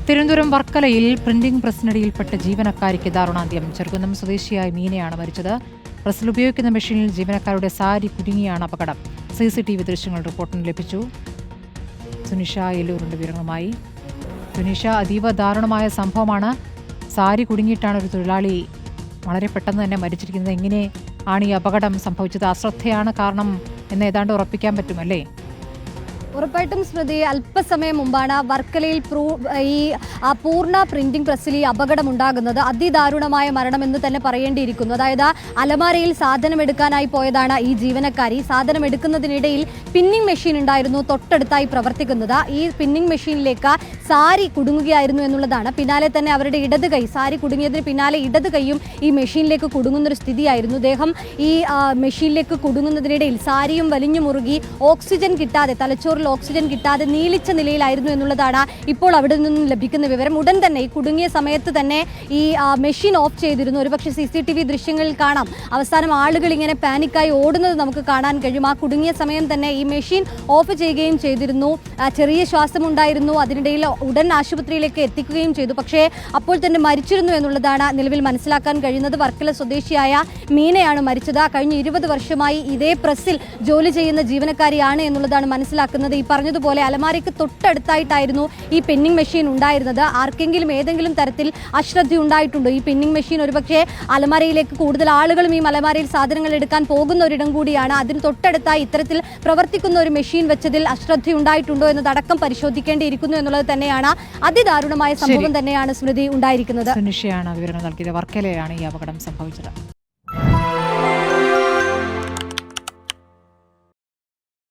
തിരുവനന്തപുരം വർക്കലയിൽ പ്രിന്റിംഗ് പ്രസിനടിയിൽപ്പെട്ട ജീവനക്കാരിക്ക് ദാരുണാന്ത്യം. ചെറുകുന്നം സ്വദേശിയായ മീനയാണ് മരിച്ചത്. പ്രസിൽ ഉപയോഗിക്കുന്ന മെഷീനിൽ ജീവനക്കാരുടെ സാരി കുടുങ്ങിയാണ് അപകടം. CCTV ദൃശ്യങ്ങൾ റിപ്പോർട്ടിന് ലഭിച്ചു. സുനിഷ എല്ലൂരിന്റെ വിവരങ്ങളുമായി. സുനിഷ, അതീവ ദാരുണമായ സംഭവമാണ്. സാരി കുടുങ്ങിയിട്ടാണ് ഒരു തൊഴിലാളി വളരെ പെട്ടെന്ന് തന്നെ മരിച്ചിരിക്കുന്നത്. എങ്ങനെയാണ് ഈ അപകടം സംഭവിച്ചത്? അശ്രദ്ധയാണ് കാരണം എന്ന് ഏതാണ്ട് ഉറപ്പിക്കാൻ പറ്റുമല്ലേ? ഉറപ്പായിട്ടും സ്മൃതി, അല്പസമയം മുമ്പാണ് വർക്കലയിൽ പൂർണ്ണ പ്രിന്റിംഗ് പ്രസ്സിൽ ഈ അപകടമുണ്ടാകുന്നത്. അതിദാരുണമായ മരണമെന്ന് തന്നെ പറയേണ്ടിയിരിക്കുന്നു. അതായത് അലമാരയിൽ സാധനം എടുക്കാനായി പോയതാണ് ഈ ജീവനക്കാരി. സാധനം എടുക്കുന്നതിനിടയിൽ പിന്നിംഗ് മെഷീൻ ഉണ്ടായിരുന്നു തൊട്ടടുത്തായി പ്രവർത്തിക്കുന്നത്. ഈ പിന്നിംഗ് മെഷീനിലേക്ക് സാരി കുടുങ്ങുകയായിരുന്നു എന്നുള്ളതാണ്. പിന്നാലെ തന്നെ അവരുടെ ഇടത് കൈ, സാരി കുടുങ്ങിയതിന് പിന്നാലെ ഇടത് കൈയും ഈ മെഷീനിലേക്ക് കുടുങ്ങുന്നൊരു സ്ഥിതിയായിരുന്നു. അദ്ദേഹം ഈ മെഷീനിലേക്ക് കുടുങ്ങുന്നതിനിടയിൽ സാരിയും വലിഞ്ഞു മുറുകി ഓക്സിജൻ കിട്ടാതെ, തലച്ചോറിൽ ഓക്സിജൻ കിട്ടാതെ നീലിച്ച നിലയിലായിരുന്നു എന്നുള്ളതാണ് ഇപ്പോൾ അവിടെ നിന്നും ലഭിക്കുന്ന വിവരം. ഉടൻ തന്നെ ഈ കുടുങ്ങിയ സമയത്ത് തന്നെ ഈ മെഷീൻ ഓഫ് ചെയ്തിരുന്നു. ഒരുപക്ഷെ CCTV ദൃശ്യങ്ങളിൽ കാണാം. അവസാനം ആളുകൾ ഇങ്ങനെ പാനിക്കായി ഓടുന്നത് നമുക്ക് കാണാൻ കഴിയും. ആ കുടുങ്ങിയ സമയം തന്നെ ഈ മെഷീൻ ഓഫ് ചെയ്യുകയും ചെയ്തിരുന്നു. ചെറിയ ശ്വാസമുണ്ടായിരുന്നു. അതിനിടയിൽ ഉടൻ ആശുപത്രിയിലേക്ക് എത്തിക്കുകയും ചെയ്തു. പക്ഷേ അപ്പോൾ തന്നെ മരിച്ചിരുന്നു എന്നുള്ളതാണ് നിലവിൽ മനസ്സിലാക്കാൻ കഴിയുന്നത്. വർക്കല സ്വദേശിയായ മീനയാണ് മരിച്ചത്. കഴിഞ്ഞ 20 വർഷമായി ഇതേ പ്രസ്സിൽ ജോലി ചെയ്യുന്ന ജീവനക്കാരിയാണ് എന്നുള്ളതാണ് മനസ്സിലാക്കുന്നത്. ഈ പറഞ്ഞതുപോലെ അലമാരയ്ക്ക് തൊട്ടടുത്തായിട്ടായിരുന്നു ഈ പെന്നിംഗ് മെഷീൻ ഉണ്ടായിരുന്നത്. ആർക്കെങ്കിലും ഏതെങ്കിലും തരത്തിൽ അശ്രദ്ധ ഉണ്ടായിട്ടുണ്ടോ? ഈ പെന്നിംഗ് മെഷീൻ ഒരുപക്ഷെ അലമാരയിലേക്ക് കൂടുതൽ ആളുകളും ഈ അലമാരയിൽ സാധനങ്ങൾ എടുക്കാൻ പോകുന്ന ഒരിടം കൂടിയാണ്. അതിന് തൊട്ടടുത്തായി ഇത്തരത്തിൽ പ്രവർത്തിക്കുന്ന ഒരു മെഷീൻ വെച്ചതിൽ അശ്രദ്ധ ഉണ്ടായിട്ടുണ്ടോ എന്നതടക്കം പരിശോധിക്കേണ്ടിയിരിക്കുന്നു എന്നുള്ളത് തന്നെയാണ്. അതിദാരുണമായ സംഭവം തന്നെയാണ് സ്മൃതി ഉണ്ടായിരിക്കുന്നത്. സുനിഷയാണ് വിവരങ്ങൾ നൽകിയത്. വർക്കലയിലാണ് ഈ അപകടം സംഭവിച്ചത്.